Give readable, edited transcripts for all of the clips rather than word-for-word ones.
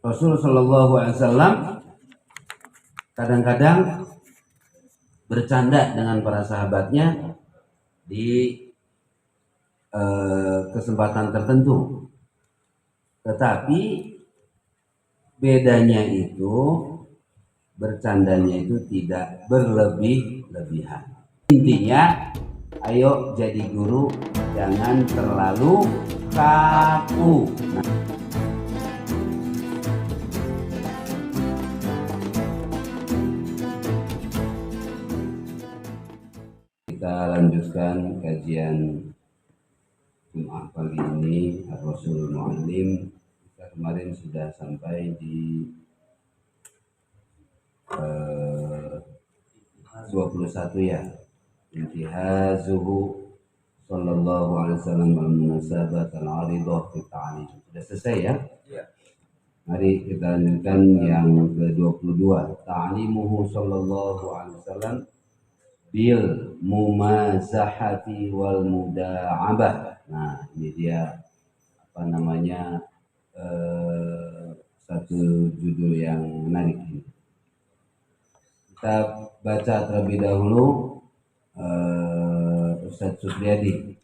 Rasul Shallallahu Alaihi Wasallam kadang-kadang bercanda dengan para sahabatnya di kesempatan tertentu, tetapi bedanya itu bercandanya itu tidak berlebih-lebihan. Intinya, ayo jadi guru jangan terlalu kaku. Kita lanjutkan kajian Jumat pagi ini, Ar-Rasul Mu'allim. Kita kemarin sudah sampai di 21 ya. Intihazuhu sallallahu alaihi wasallam al-munasabat al-aridah fi ta'lim. Sudah selesai ya? Iya. Mari kita lanjutkan yang ke-22. Ta'limuhu sallallahu alaihi wasallam bil mumazahati wal muda'abah. Nah, ini dia satu judul yang menarik ini. Kita baca terlebih dahulu Ustaz Supriyadi.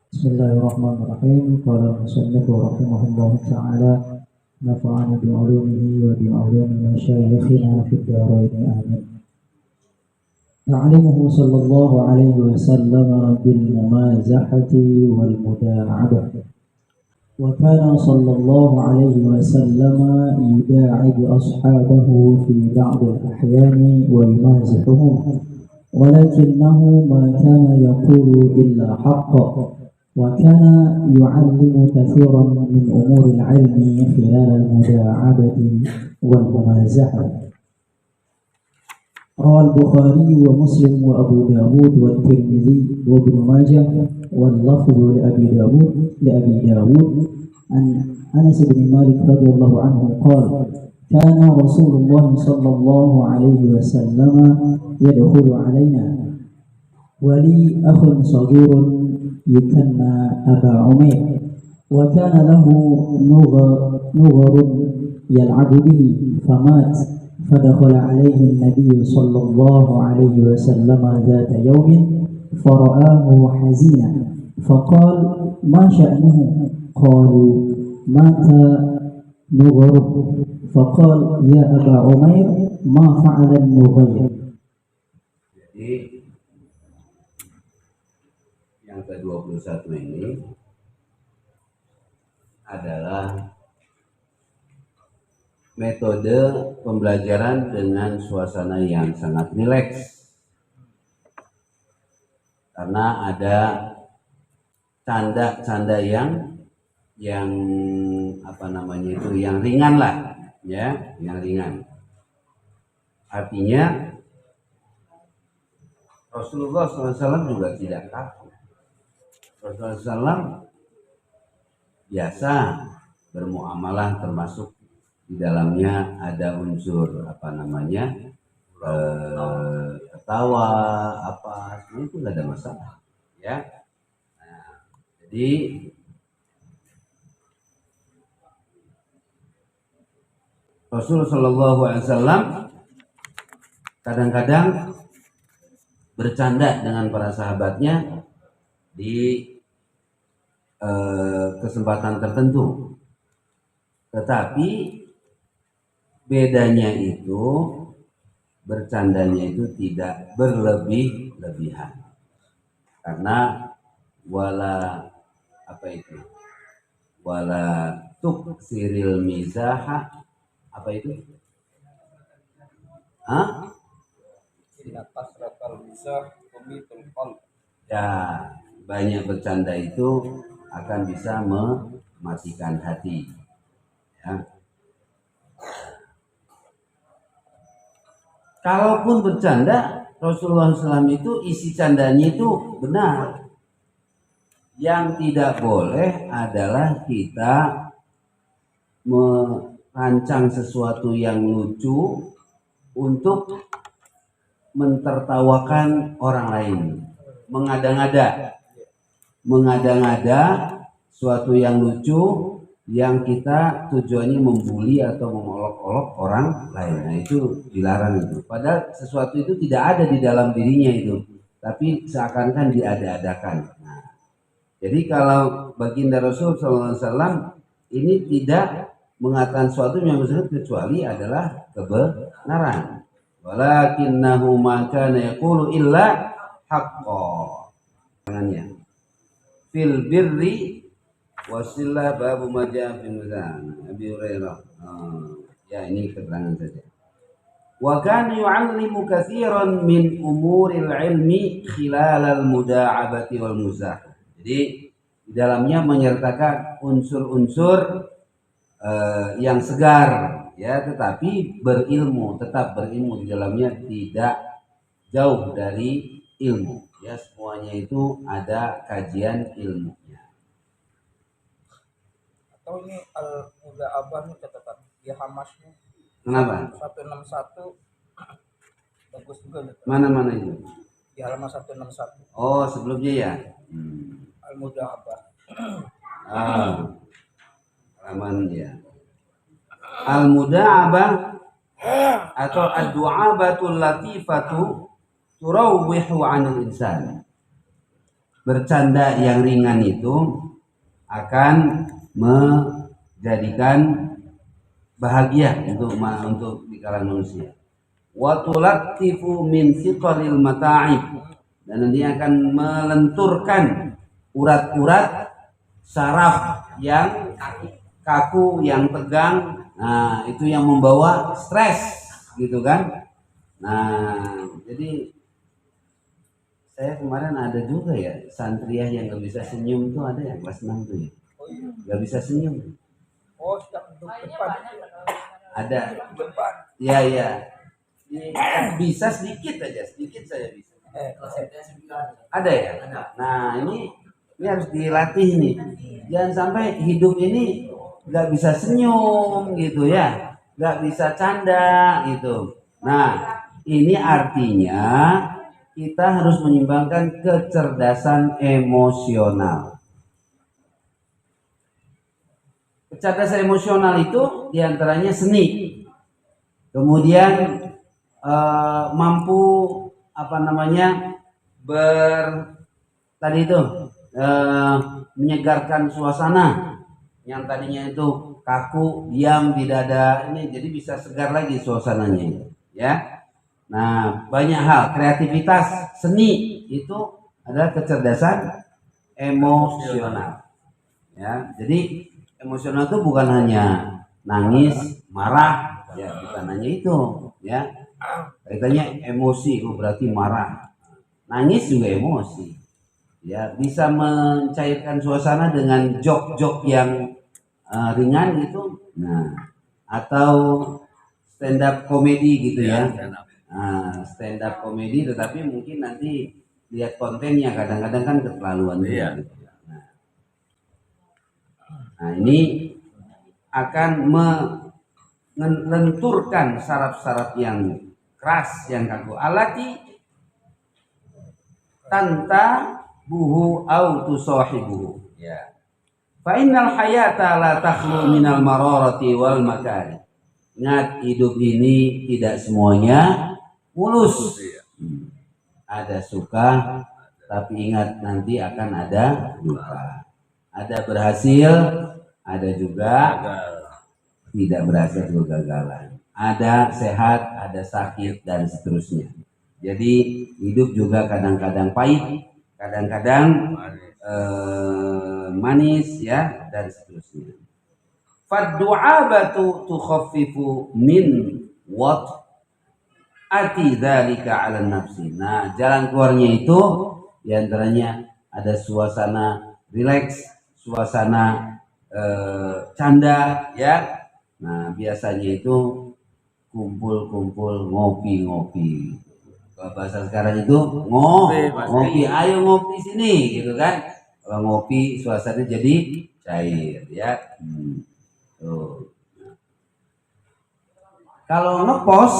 Bismillahirrahmanirrahim. Qala al-musannif rahimahullah ta'ala nafa'ana bi'ulumihi wa bi'ulumi masyayikhina fid dharain amin. Ta'limuhu sallallahu alaihi wasallam bil mumazahati wal muda'abah. Wa kana sallallahu alaihi wasallam yuda'ibu ashabahu fi ba'd al-ahyani wa yumazihuhum ولكنه ما كان يقول إلا حقا وكان يعلم كثيرا من أمور العلم خلال المداعبة والممازحة. روى البخاري ومسلم وأبو داود والترمذي وابن ماجه واللفظ لأبي داود عن أنس بن مالك رضي الله عنه قال كان رسول الله صلى الله عليه وسلم يدخل علينا ولي أخ صغير يكنى أبا عمير وكان له نغر يلعب به فمات فدخل عليه النبي صلى الله عليه وسلم ذات يوم فرآه حزينا فقال ما شأنه؟ قالوا مات نغره فقال يا أبا عمير ما فعل النغير. Jadi yang ke-21 ini adalah metode pembelajaran dengan suasana yang sangat rileks, karena ada canda-canda yang yang ringan lah ya, yang ringan. Artinya Rasulullah SAW juga tidak kaku. Rasulullah SAW biasa bermuamalah, termasuk di dalamnya ada unsur ketawa, semua itu nggak ada masalah ya. Nah, jadi Rasulullah SAW kadang-kadang bercanda dengan para sahabatnya di kesempatan tertentu, tetapi bedanya itu bercandanya itu tidak berlebih-lebihan, karena wala tuksiril mizaha, ya, banyak bercanda itu akan bisa mematikan hati ya. Kalaupun bercanda, Rasulullah SAW itu isi candanya itu benar. Yang tidak boleh adalah kita merancang sesuatu yang lucu untuk mentertawakan orang lain, mengada-ngada suatu yang lucu yang kita tujuannya membuli atau mengolok-olok orang lain. Nah, itu dilarang itu. Padahal sesuatu itu tidak ada di dalam dirinya itu, tapi seakan-akan diada-adakan. Nah, jadi kalau baginda Rasul SAW ini tidak mengatakan sesuatu yang bersifat kecuali adalah kebenaran. Walakinnahu ma kana yaqulu illa haqqo. Tangannya. Fil birri wasilah babu majah fil mizan. Abi Hurairah. Ya ini keterangan saja. Wa kana yu'allimu katsiran min umuril ilmi khilal al muda'abati wal muzah. Jadi di dalamnya menyertakan unsur-unsur yang segar ya, tetapi berilmu, tetap berilmu di dalamnya, tidak jauh dari ilmu ya, semuanya itu ada kajian ilmunya. Atau ini al-muda'abah nih catatan di Hamasnya. Kenapa? 161 bagus juga nih. Mana itu? Di halaman 161. Oh, sebelumnya ya. Al-muda'abah. Halaman ya. Al-muda'abah atau ad-du'abatul latifatu turawwihu 'anil insan. Bercanda yang ringan itu akan menjadikan bahagia untuk di kalangan manusia. Wa tulattifu min siqalil mata'ib, dan nanti akan melenturkan urat-urat saraf yang kaku, yang tegang. Nah, itu yang membawa stres gitu kan. Nah, jadi saya kemarin ada juga ya santriah yang nggak bisa senyum tuh, ada yang kelas 6 tuh ya. Nggak bisa senyum. Oh, sejak depan. Ada. Depan. Iya. Bisa sedikit aja, sedikit saya bisa. Ada ya? Nah, ini harus dilatih nih. Jangan sampai hidup ini nggak bisa senyum gitu ya, nggak bisa canda gitu. Nah, ini artinya kita harus menyimbangkan kecerdasan emosional. Kecerdasan emosional itu diantaranya seni, kemudian mampu menyegarkan suasana yang tadinya itu kaku, diam, tidak ada ini, jadi bisa segar lagi suasananya ya. Nah, banyak hal, kreativitas, seni itu adalah kecerdasan emosional ya. Jadi emosional itu bukan hanya nangis, marah ya, bukan hanya itu ya. Kaitannya emosi, berarti marah, nangis juga emosi ya, bisa mencairkan suasana dengan jok-jok yang ringan gitu. Nah, atau stand up komedi gitu ya. Stand up komedi, tetapi mungkin nanti lihat kontennya kadang-kadang kan keterlaluan gitu. Nah, ini akan melenturkan saraf-saraf yang keras, yang kaku. Alati tanta buhu au tusahibuhu ya. Fa innal hayata la takhlu minal mararati wal makari. Ingat, hidup ini tidak semuanya mulus. Ada suka, tapi ingat nanti akan ada duka. Ada berhasil, ada juga tidak berhasil, kegagalan. Ada sehat, ada sakit, dan seterusnya. Jadi hidup juga kadang-kadang pahit, kadang-kadang manis ya, dan seterusnya. Fad-du'abatu tukhaffifu min ati dzalika 'ala nafsi. Nah, jalan keluarnya itu diantaranya ada suasana rileks, suasana canda ya. Nah, biasanya itu kumpul-kumpul, ngopi-ngopi. Kalau bahasa sekarang itu ngopi, ayo ngopi sini gitu kan. Kalau ngopi suasana jadi cair ya. Tuh. Kalau ngepos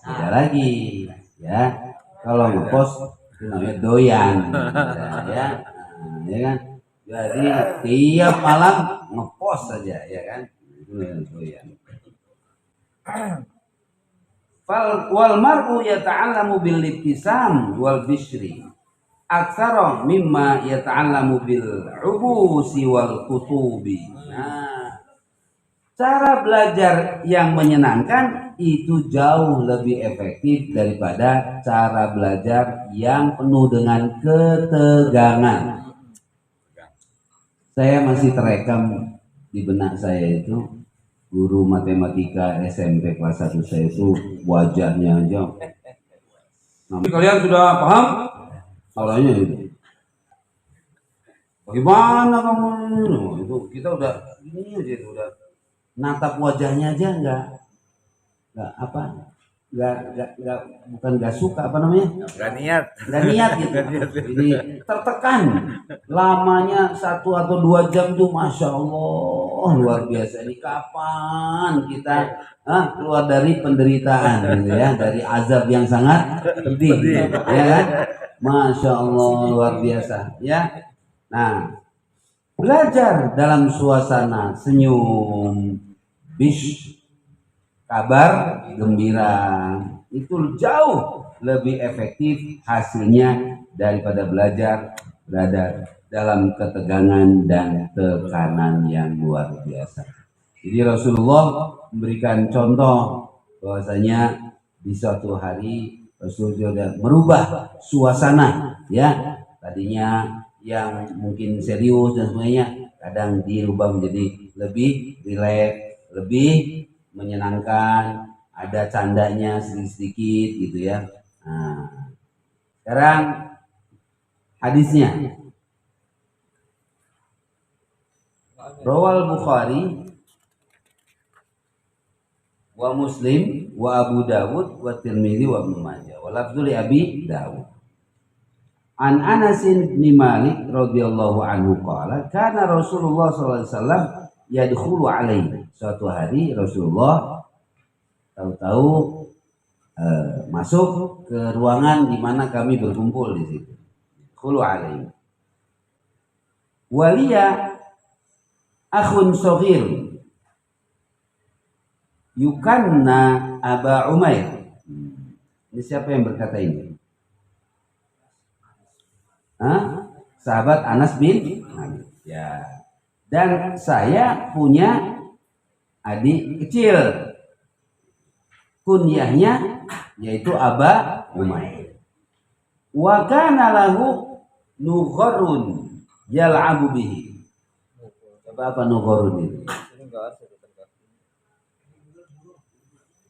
beda lagi ya. Kalau ngepos itu namanya doyan ya, ya kan. Jadi tiap malam ngepost saja, ya kan? Itu ya. Wal mar'u yata'allamu bil ibtisam wal bishri aktsara mimma yata'allamu bil ubusi wal kutubi. Nah, cara belajar yang menyenangkan itu jauh lebih efektif daripada cara belajar yang penuh dengan ketegangan. Saya masih terekam di benak saya itu guru matematika SMP kelas 1 saya itu wajahnya aja. Nah, kalian sudah paham? Soalnya itu. Bagaimana kamu? Itu kita udah ini aja itu udah natap wajahnya aja enggak apa? Enggak bukan enggak suka apa namanya? Enggak niat Gitu. Jadi tertekan. Lamanya 1 atau 2 jam tuh Masya Allah luar biasa. Ini kapan kita keluar dari penderitaan gitu ya, dari azab yang sangat pedih, ya kan? Masya Allah luar biasa ya. Nah, belajar dalam suasana senyum, kabar gembira itu jauh lebih efektif hasilnya daripada belajar berada dalam ketegangan dan tekanan yang luar biasa. Jadi Rasulullah memberikan contoh bahwasanya di suatu hari Rasulullah merubah suasana, ya, tadinya yang mungkin serius dan sebagainya kadang dirubah menjadi lebih rileks, lebih menyenangkan, ada candanya sedikit-sedikit gitu ya. Nah, sekarang hadisnya Rawal Bukhari wa Muslim wa Abu Dawud wa Tirmidzi wa Ibnu Majah wa lafdzul Abi Dawud. An Anas bin Malik radhiyallahu anhu qala kana Rasulullah sallallahu alaihi wasallam yadkhulu alaihi. Suatu hari Rasulullah tahu-tahu masuk ke ruangan di mana kami berkumpul di situ. Khulu alaihi. Waliya akhun shaghir yukanna Aba Umair. Ini siapa yang berkata ini? Sahabat Anas bin Malik. Ya. Dan saya punya adik kecil. Kunyahnya yaitu Aba Umair. Wa kana lahu nugharun yal'abu bihi. Apa nugharun itu?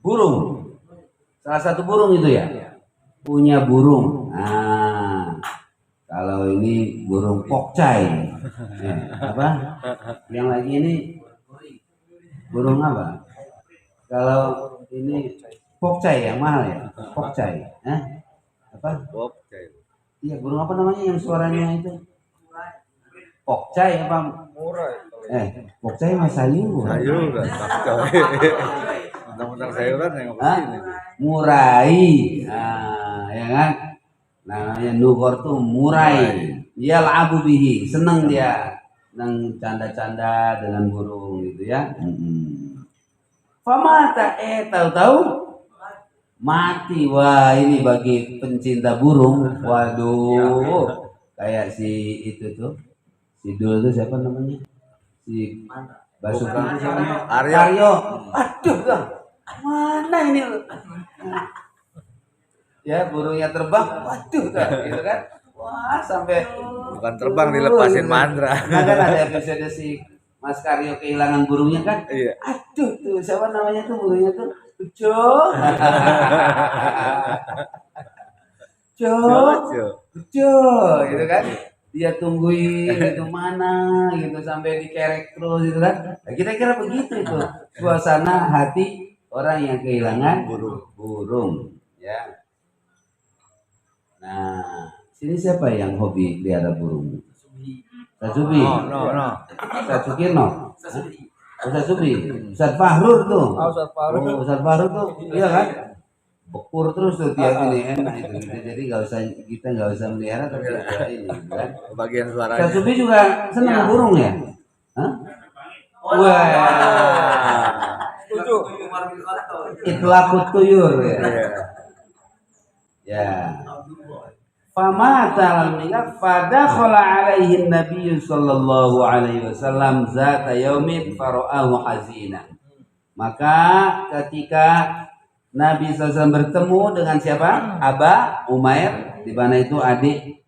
Burung. Salah satu burung itu ya. Punya burung. Nah, kalau ini burung pokcai. Apa? Yang lagi ini burung apa? Kalau ini pokcai yang mahal ya? Pokcai. Apa? Pokcai. Iya, burung apa namanya yang suaranya itu? Pokcai apa? Pokcai mas sayur. Sayuran, pokcai. Mentang-mentang sayuran yang begini. Murai. Nah, ya kan? Namanya nughor tuh murai. Dia la'abu bihi, senang dia, senang canda-canda dengan burung gitu ya. Famata tahu-tahu mati. Wah, ini bagi pencinta burung. Waduh, kayak si itu tuh, si Dul tuh siapa namanya? Si Basuki itu siapa? Aryo. Aduh, Bang. Mana ini? Ya, burungnya terbang, waduh, gitu kan? Wah, sampai bukan terbang dilepasin mandra. Nah, kan ada episode si Mas Karyo kehilangan burungnya kan? Iya. Aduh, tuh siapa namanya tuh burungnya tuh? Ujo. Ujo, gitu kan? Dia tungguin itu mana gitu sampai dikerek terus gitu kan? Nah, kira-kira begitu itu suasana hati orang yang kehilangan burung, ya. Nah, sini siapa yang hobi pelihara burung? Sasubi. No. Sasukirno. Ustaz Subi. Ustaz Fahrur tuh. Ustaz Fahrur. Ustaz Fahrur tuh, iya kan? bekur terus tuh tiap ini enak itu. Jadi kita nggak usah melihara tapi ada ini kan. Bagian suaranya. Kasubi juga senang burung ya? Hah? Wah, Setuju. itu aku tuyur ya. Iya. Ya. Famata al-migak fadakhala alaihi Nabi sallallahu alaihi wasallam zata yaumin fara'ahu hazina. Maka ketika Nabi SAW bertemu dengan siapa? Aba Umair, di mana itu adik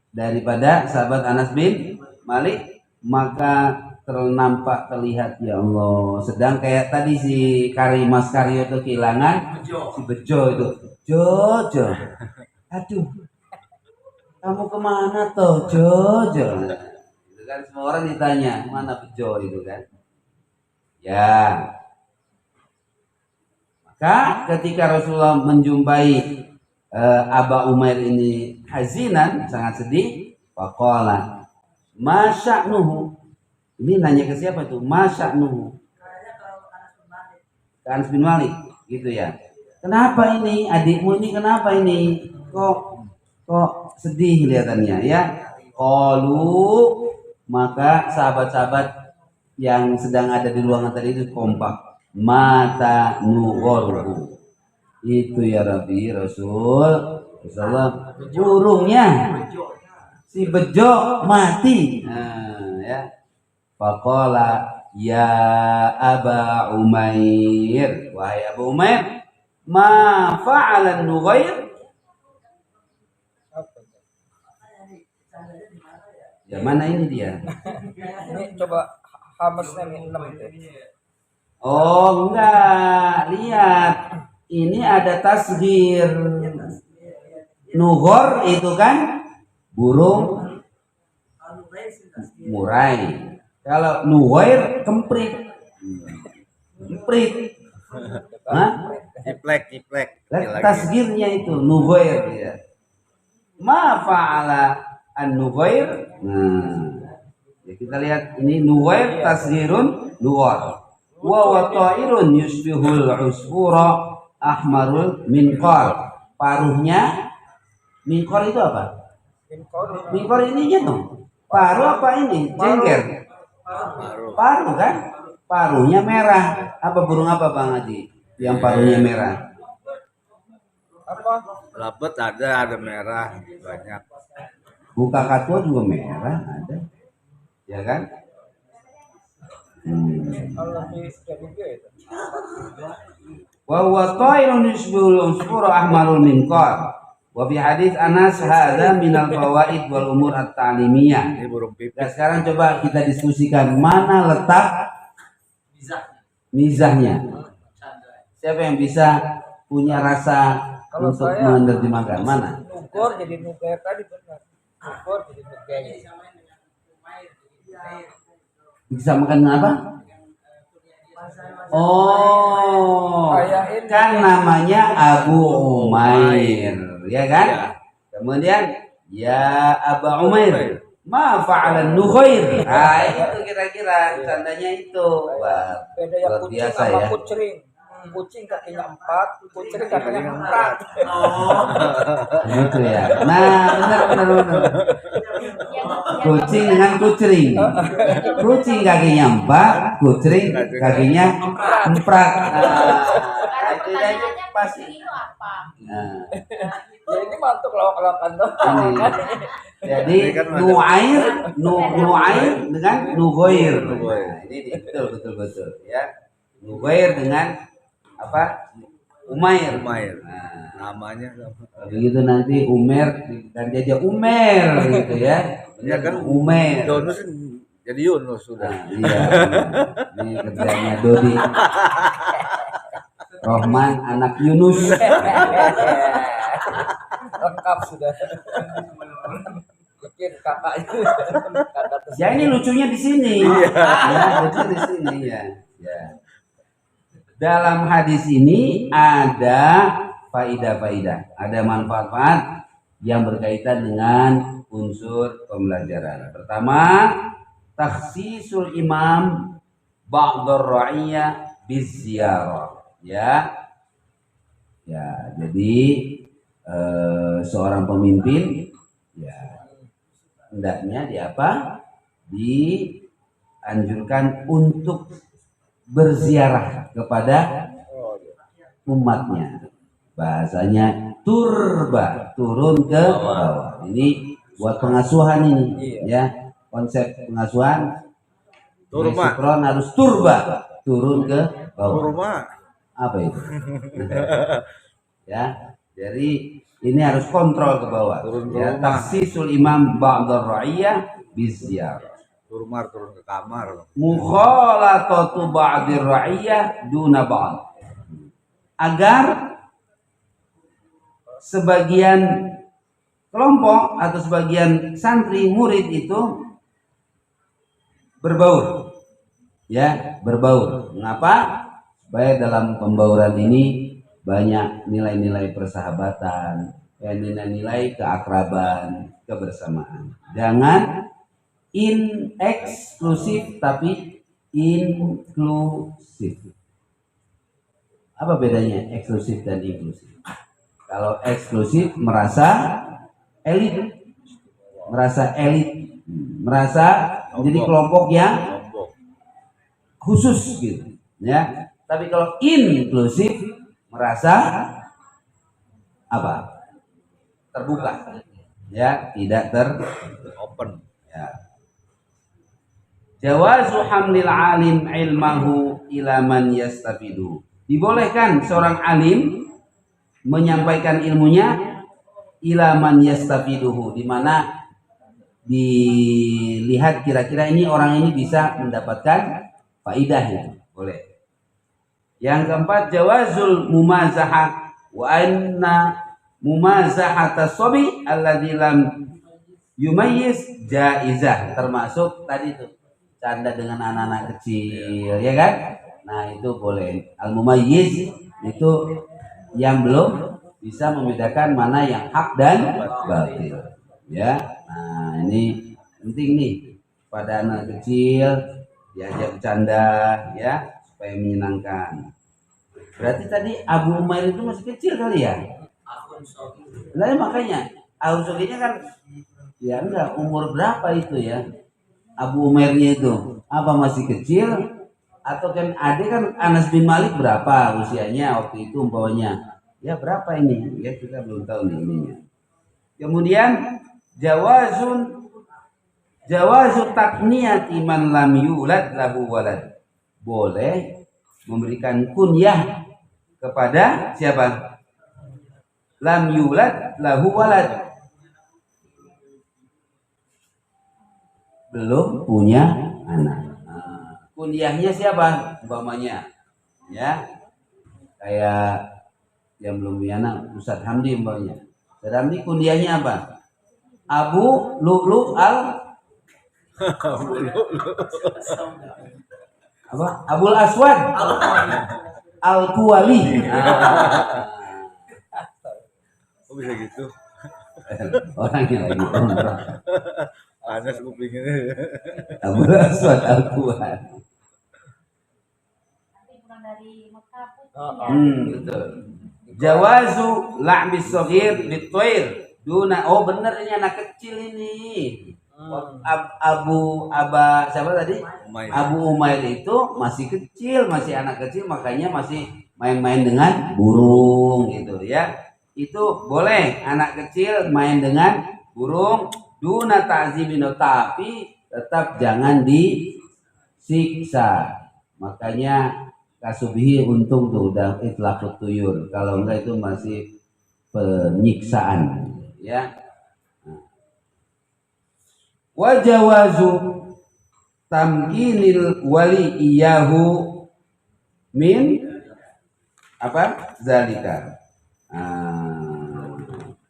daripada sahabat Anas bin Malik, maka terlihat ya Allah, sedang kayak tadi si Mas Karyo itu kehilangan si Bejo itu. Jojo. Aduh. Kamu kemana toh, Jojo? Itu kan semua orang ditanya, mana Bejo itu kan? Ya. Maka ketika Rasulullah menjumpai Aba Umair ini hazinan, sangat sedih, faqala ma sya'nuhu. Ini nanya ke siapa tuh? Ma sya'nuhu. Ke Anas bin Malik, gitu ya. Kenapa ini adikmu ini kenapa ini? Kok sedih kelihatannya ya? Qalu, maka sahabat-sahabat yang sedang ada di ruangan tadi itu kompak. Mata nughorhu. Itu ya Rabbi Rasulullah burungnya si Bejo mati. Nah, ya. Faqala ya Aba Umair, wahai Abu Umair, ma fa'ala nughair? Ya mana ini dia? Ini coba hamasnya nih 6 deh. Oh enggak, lihat. Ini ada tasghir. Nughor itu kan burung murai. Kalau nughair kemprit. Kemprit. Hah? Kiplek. Tasghirnya itu nughair ya. Ma fa'ala an-nughair. Nah, ya kita lihat ini nughair tasghirun nughar. Wa ta'irun yusbihul usfura ahmarul minqar. Paruhnya minqar itu apa? Minqar ininya tuh. Paruh apa ini? Jengger. Paruh kan? Paruhnya merah. Apa burung apa Bang Haji? Yang paruhnya merah. Apa? Lapet ada merah banyak. Buka katua juga merah ada. Ya kan? Kalau di juga itu. Wa huwa ta'irun yusbihul usfura ahmarul minqar. Wa fi hadis Anas hadza minal fawaid wal umur at-ta'limiyah. Ini burung pipis. Nah, sekarang coba kita diskusikan mana letak mizahnya. Siapa yang bisa punya rasa Kalau untuk saya- menerjemahkan? Mana? Nugor jadi nugair tadi benar. Nugor jadi nugair. Disamakan dengan apa? Oh, kan namanya Abu Umair, ya kan? Ya. Kemudian ya Aba Umair, ma fa'alan nughair. Ah, itu kira-kira tandanya itu. Wah, Beda yang luar kucing biasa sama ya. kucering. Kucing kakinya 4, kucing kakinya 4. Gitu ya. Nah, benar. Kucing dengan kucering. Kucing kakinya 4, kucing kakinya 4. Nah, itu aja pasti. Nah, Ya ini mantuk lawak-lawakan tuh. jadi nuair dengan nughair. Nah, ini betul ya. Nughair dengan apa? Umair. Umair. Nah, Namanya sama. begitu nanti Umer dan dia aja Umer gitu ya. Ya kan Umer. Yunus jadi Yunus sudah. Nah, iya. Ini kerjanya Dodi. Rohman anak Yunus. Lengkap sudah. Pikir kakaknya. Kakak terus. Ya ini lucunya di sini. Ya, lucu di sini ya. Ya. Dalam hadis ini ada faidah-faidah, ada manfaat-manfaat yang berkaitan dengan unsur pembelajaran. Pertama, takhsisul imam ba'dhur ra'iyah biziarah. Ya. Ya, jadi seorang pemimpin ya hendaknya dianjurkan untuk berziarah kepada umatnya. Bahasanya turba, turun ke bawah. Ini buat pengasuhan ini, ya. Konsep pengasuhan Turma. Sukron harus turba, turun ke bawah. Turma. Apa itu? Ya, jadi ini harus kontrol ke bawah. Turun ke Ya, rumah. taksisul imam ba'dar ra'iyah bizyarah. Turun ke kamar. Mukhalatatu ba'dir ra'iyah duna ba'd. Agar sebagian kelompok atau sebagian santri murid itu berbaur. Ya, berbaur. Mengapa? Supaya dalam pembauran ini banyak nilai-nilai persahabatan, nilai-nilai keakraban, kebersamaan. Jangan eksklusif tapi inklusif. Apa bedanya eksklusif dan inklusif? Kalau eksklusif merasa elit, merasa menjadi kelompok yang khusus gitu, ya. Tapi kalau inklusif merasa apa? Terbuka, ya, tidak Open. ya. Jawazu hamlil alim ilmahu ila man yastafidu. Dibolehkan seorang alim menyampaikan ilmunya ila man yastafiduhu, di mana dilihat kira-kira ini orang ini bisa mendapatkan faidah itu. Boleh. Yang keempat, jawazul mumazahah wa anna mumazahata sobi alladzi lam yumayyiz jaizah, termasuk tadi itu canda dengan anak-anak kecil, ya kan? Nah, itu boleh. Al mumayyiz itu yang belum bisa membedakan mana yang hak dan batil, ya. Nah, ini penting nih pada anak kecil, diajak bercanda, ya, supaya menyenangkan. Berarti tadi Abu Umair itu masih kecil kali ya? Nah, makanya Abu Soginya kan ya enggak, umur berapa itu ya? Abu Umairnya itu apa masih kecil? Atau kan adik kan Anas bin Malik berapa usianya waktu itu umpamanya? Ya berapa ini? Ya kita belum tahu nih ininya. Kemudian jawazu takniyati man lam yulad lahu walad. Boleh memberikan kunyah kepada siapa? Lam yulad lahu walad. Belum punya anak. Nah, kunyahnya siapa? Umpamanya, ya, kayak yang belum punya anak, Ustadz Hamdi umpamanya. Ustadz Hamdi kunyahnya apa? Abu Lu'lu apa? Abul Aswad Al-Kuwali. Kok bisa gitu? Orangnya lagi umrah. Anas kupingnya. Abul Aswad Al-Kuwali. Betul. Jawazu la'bis shaghir bitwair duna. Oh bener, ini anak kecil ini. Siapa tadi? Umair. Abu Umair itu masih kecil, masih anak kecil, makanya masih main-main dengan burung gitu ya. Itu boleh anak kecil main dengan burung duna ta'zibin, tapi tetap jangan disiksa. Makanya kasubihi untung tuh udah itlaqut tuyur, kalau enggak itu masih penyiksaan, ya. Wa jawazu tamkinil wali iyahu min apa? Zalika.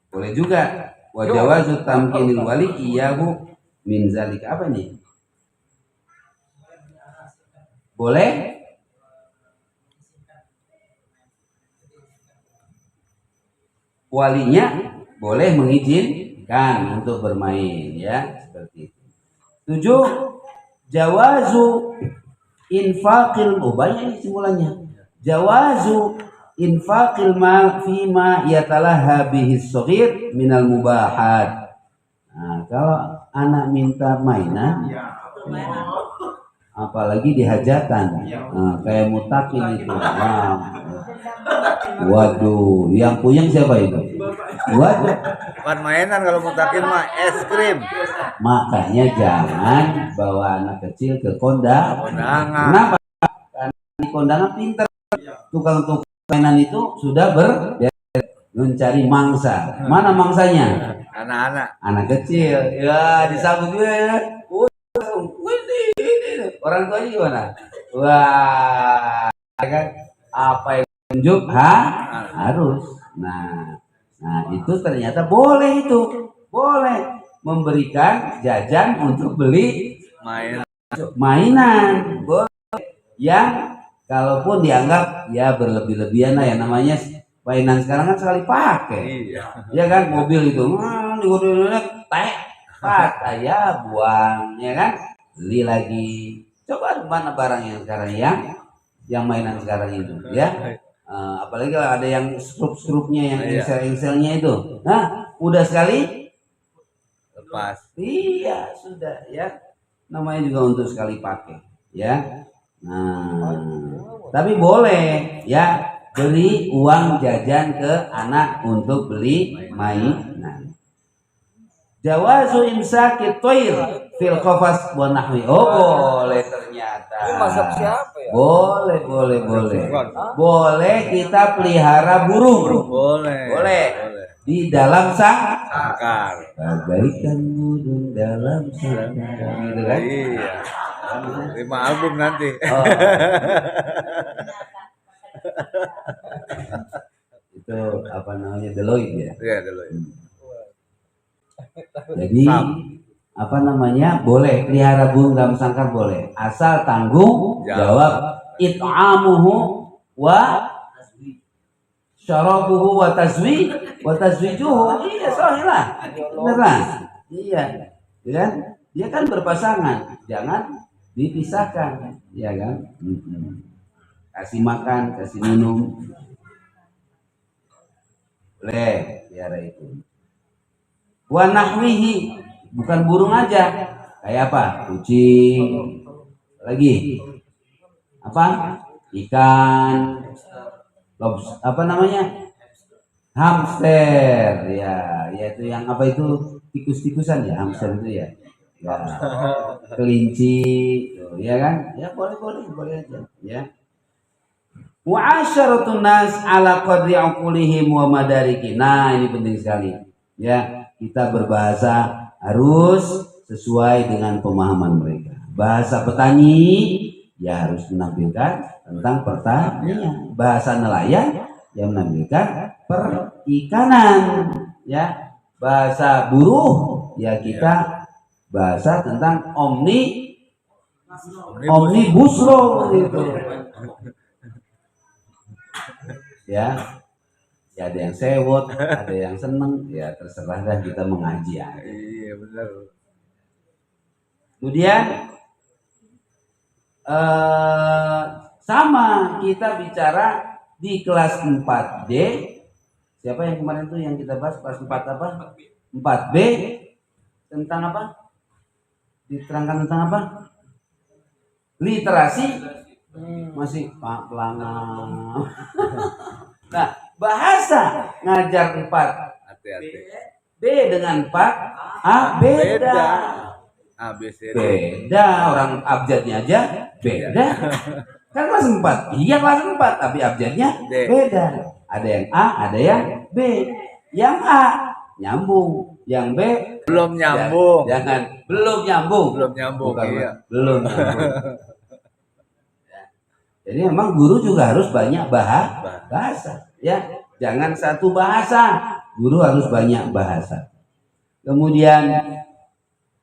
Boleh juga wa jawazu tamkinil wali iyahu min zalika. Apa nih? Boleh walinya boleh mengizinkan untuk bermain, ya, seperti itu. 7, jawazu infaqil, banyak ini simpulannya. Jawazu infaqil mal fima yatalaha bihi shaghir minal mubahat. Nah, kalau anak minta mainan, apalagi dihajatan, kayak mutakin itu. Nah, waduh, yang puyeng siapa itu? Waduh, Bukan mainan kalau mutakin mah es krim. makanya jangan bawa anak kecil ke kondangan. Kenapa? Karena di kondangan pinter, tukang mainan itu sudah mencari mangsa. Mana mangsanya? Anak-anak. Anak kecil. Ya, disambut juga ya. Ini. Orang tuanya gimana? Wah, kan apa yang tunjuk harus. Nah, itu ternyata boleh itu. Boleh memberikan jajan untuk beli mainan. Boleh. Yang kalaupun dianggap ya berlebih-lebihan lah ya, namanya mainan sekarang kan sekali pakai. Iya. Ya kan, mobil itu patah ya, buang ya kan, beli lagi. Coba mana barang yang sekarang yang mainan sekarang itu ya. Apalagi kalau ada yang strupnya yang engsel-engselnya itu. Nah, udah sekali Lepas. iya sudah ya. Namanya juga untuk sekali pakai ya. Nah, tapi boleh ya beri uang jajan ke anak untuk beli mainan. Jawazu imsakit toir fil qafas wa nahwi. Oh, boleh ternyata. Ini mazhab siapa ya? Boleh. Boleh kita pelihara burung. Boleh. Di dalam Sangkar. bagaikan burung dalam sangkar. Gitu kan? Iya. 5 album nanti. Oh. Itu apa namanya, Deloitte ya. Iya, dulu. Jadi apa namanya, boleh pelihara burung dalam sangkar boleh, asal tanggung jawab it'amuhu wa syarabuhu wa tazwijuhu. Iya, sahih lah. Beneran. Iya. Kan? Dia kan berpasangan, jangan dipisahkan, ya kan? Kasih makan, kasih minum, boleh biara itu. Wa nahwihi, bukan burung aja, kayak apa? Kucing, lagi apa? Ikan, lobster, apa namanya? Hamster, ya, yaitu yang apa itu, tikus-tikusan ya, hamster itu ya. Ya, kelinci, ya kan? Ya boleh aja, ya. Mu'asyaratun nas ala qadri uqulihim wa madariki. Nah, ini penting sekali. Ya, kita berbahasa harus sesuai dengan pemahaman mereka. Bahasa petani ya harus menampilkan tentang pertanian. Bahasa nelayan yang menampilkan perikanan, ya. Bahasa buruh ya kita bahasa tentang omnibus law gitu. Ya ada yang sewot, ada yang seneng, ya terserah dah, kita mengaji aja. Iya, benar. Kemudian sama kita bicara di kelas 4D. Siapa yang kemarin tuh yang kita bahas kelas 4 apa? 4B tentang apa? Diterangkan tentang apa? Literasi. Masih Pak Pelanggan. Nah, bahasa ngajar 4 Hati-hati. B dengan 4 A beda. A, B, C, D. Beda, orang abjadnya aja beda. Kan kelas 4. Iya kelas 4, tapi abjadnya beda. Ada yang A, ada yang B. Yang A nyambung, yang B Belum nyambung. belum nyambung. Bukan, iya. Belum nyambung. Jadi memang guru juga harus banyak bahasa, ya. Jangan satu bahasa, guru harus banyak bahasa. Kemudian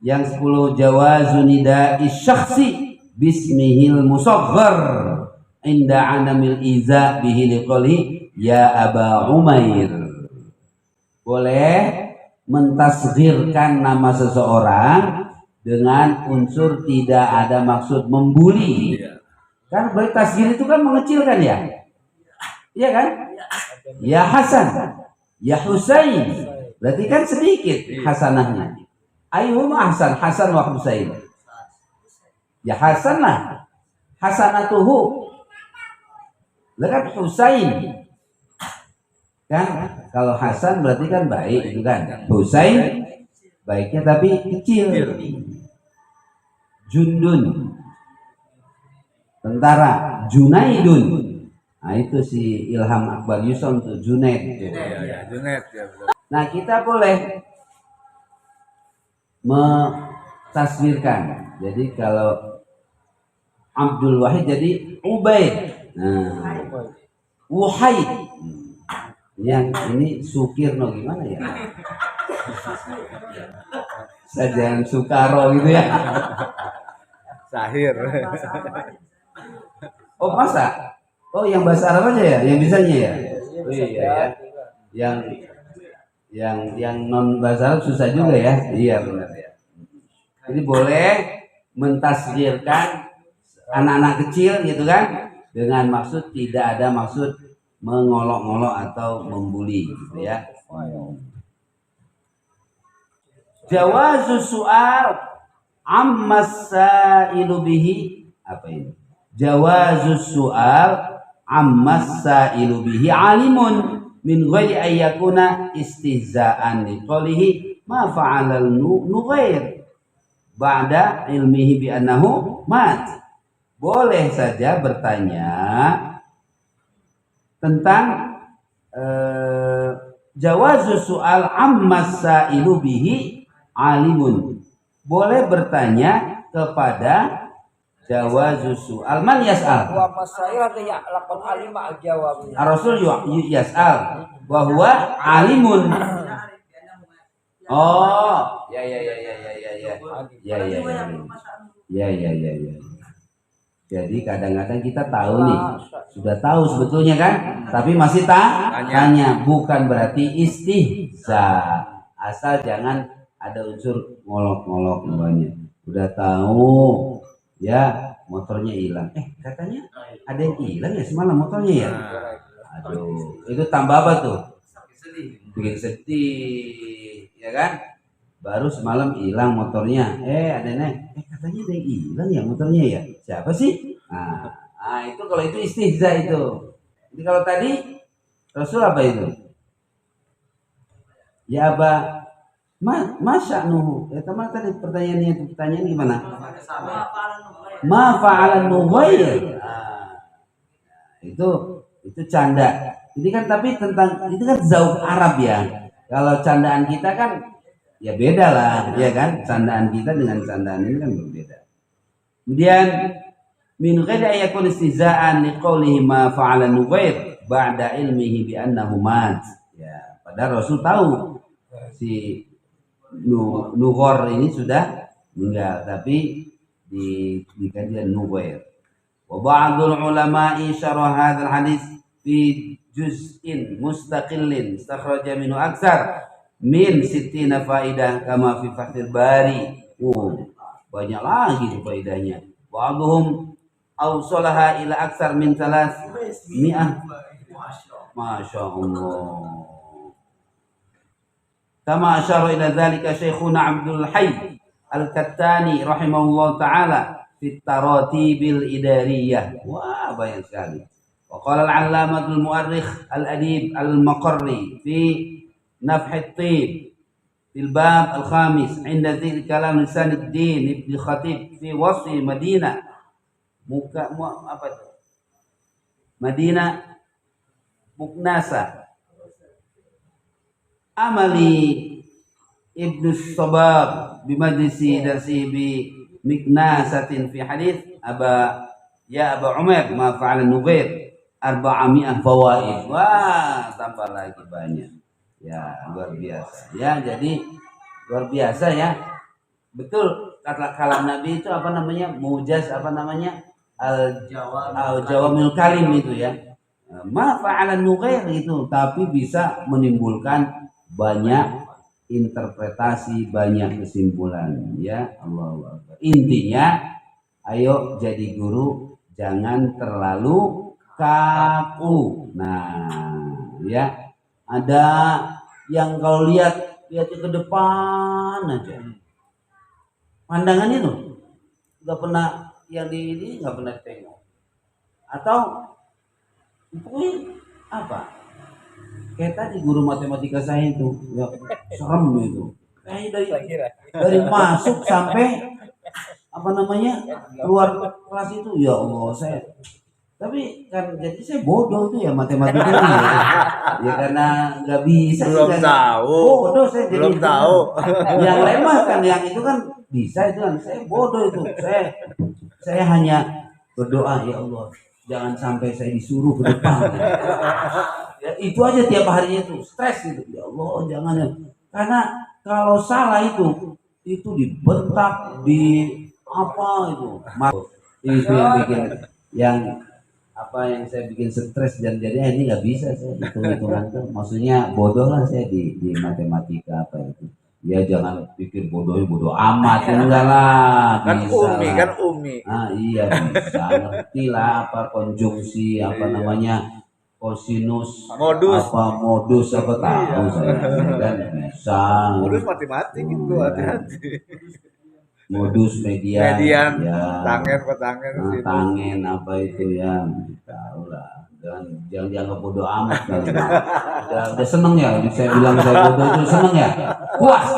yang 10, jawazun nida'i syakhsi bismihil musaghar inda anamil iza bihi liqali ya Aba Umair. Boleh mentasghirkan nama seseorang dengan unsur tidak ada maksud membuli. Kan bertasghir itu kan mengecilkan ya. Iya kan? Ya Hasan, ya Husain. Berarti kan sedikit hasanahnya. Ayyuhuma Hasan, Hasan wa Husain. Ya Hasan lah. Hasanatuhu. Lekat Husain. Kan kalau Hasan berarti kan baik itu kan. Husain baiknya tapi kecil. Jundun. Tentara. Junaidun. Nah itu si Ilham Akbar Yuson tuh Junaid. Junaid ya. Nah kita boleh mentasbirkan. Jadi kalau Abdul Wahid jadi Ubaid. Nah, Wahid. Yang ini Sukirno gimana ya? Sajian Sukaro gitu ya. Sahir. Oh masa? Oh yang bahasa Arab aja ya, yang bisanya ya. Oh iya ya. Yang non bahasa Arab susah juga ya. Iya benar ya. Jadi boleh mentasbirkan anak-anak kecil gitu kan, dengan maksud tidak ada maksud mengolok-olok atau membuli gitu ya. Jawazus su'al amma sa'ilu bihi, apa ini? Jawazus su'al amma sa'ilu bihi alimun min ghairi ayyakuna istihza'an liqalihi ma fa'ala nughair ba'da ilmihi bi annahu mat. Boleh saja bertanya tentang jawazus su'al amma sa'ilu bihi alimun. Boleh bertanya kepada jawazus su'al man yas'al. Wa masail ya lakon alima al-jawab. Rasul yas'al wa huwa alimun. Oh, ya. Ya. Jadi kadang-kadang kita tahu nih, sudah tahu sebetulnya kan, tapi masih tanya. Bukan berarti istihza. Asal jangan ada unsur ngolok-ngolok namanya. Udah tahu, ya motornya hilang. Katanya ada yang hilang ya semalam motornya ya. Aduh, itu tambah apa tuh? Bikin sedih, ya kan? Baru semalam hilang motornya. Adanya, katanya ada yang hilang ya motornya ya. Siapa sih? Nah itu kalau itu istihza itu. Jadi kalau tadi Rasul apa itu? Ya Aba, masa nuhu. Ya teman tadi pertanyaan gimana? Ma fa'alan nughair. Itu canda. Ini kan tapi tentang itu kan zauq Arab ya. Kalau candaan kita kan ya beda lah, ya kan? Candaan kita dengan candaan ini kan berbeda. Kemudian min ghairi ayakun istizaan liqaulihi ma fa'ala nughair ba'da ilmihi bi annahu mat. Ya, padahal Rasul tahu si Nughor ini sudah meninggal, tapi dikajian Nughair. Wa ba'dul ulama'i syarah hadzal hadis fi juz'in mustaqillin istakhraja minhu aktsar min 60 faidah kama fi Fathil Bari. Banyak lagi faedahnya. Ba'dhum awsalaha ila aktsar min 300. Masya Allah. Kama asyara ila dzalika Syekhuna Abdul Hayy Al-Kattani rahimahullah taala fi taratibil idariyah. Wah, banyak sekali. Wa qala al-'allamatul mu'arrikh al-adib al-maqarri fi nafh at-tib fil bab al-khamis 'inda dzikr kalam lisan ad-din ibn Khatib fi wasfi Madinah Madinah Muknasa amali Ibnu Sabab bimajlisi darsi bi miknasatin fi hadith Aba Umar ma fa'ala Nughair 400 fawaid. Wah, tambah lagi banyak. Ya, luar biasa. Ya, jadi luar biasa ya. Betul kata kalam Nabi itu apa namanya? Mujaz apa namanya? Al-Jawamil Kalim itu ya. Ma fa'ala Nughair itu, tapi bisa menimbulkan banyak interpretasi, banyak kesimpulan ya. Allahu Akbar. Intinya ayo jadi guru jangan terlalu kaku. Nah ya. Ada yang kalau lihat ke depan aja. Pandangan itu nggak pernah yang di ini nggak pernah tengok. Atau apa? Kayak tadi guru matematika saya itu, ya, serem itu. Kayak dari masuk sampai apa namanya keluar kelas itu, ya Allah saya. Tapi kan jadi saya bodoh itu ya matematika ini. Ya karena nggak bisa. Belum tahu. Bodoh saya jadi. Belum tahu. Yang lemah kan yang itu kan bisa itu kan. Saya bodoh itu. Saya hanya berdoa, ya Allah jangan sampai saya disuruh ke depan. Ya, itu aja tiap harinya itu stres gitu. Ya Allah jangan. Karena kalau salah itu dibentak di apa itu. Itu yang bikin yang saya bikin stres dan jadinya ini nggak bisa saya hitung-hitungan tuh. Maksudnya bodoh lah saya di matematika apa itu. Ya jangan pikir bodoh amat, enggak lah. Kan Bisa umi, lah. kan umi. Ah iya bisa ngerti lah apa konjungsi apa namanya kosinus Modus. apa modus apa tahu saya kan bisa. Modus matematik itu hati-hati. Modus median Median, ya. tangen ke tangen situ. Tangen apa itu ya tahu lah. Dan jangan dianggap bodoh amat kali. Udah seneng ya saya bilang saya bodoh itu seneng ya. Puas.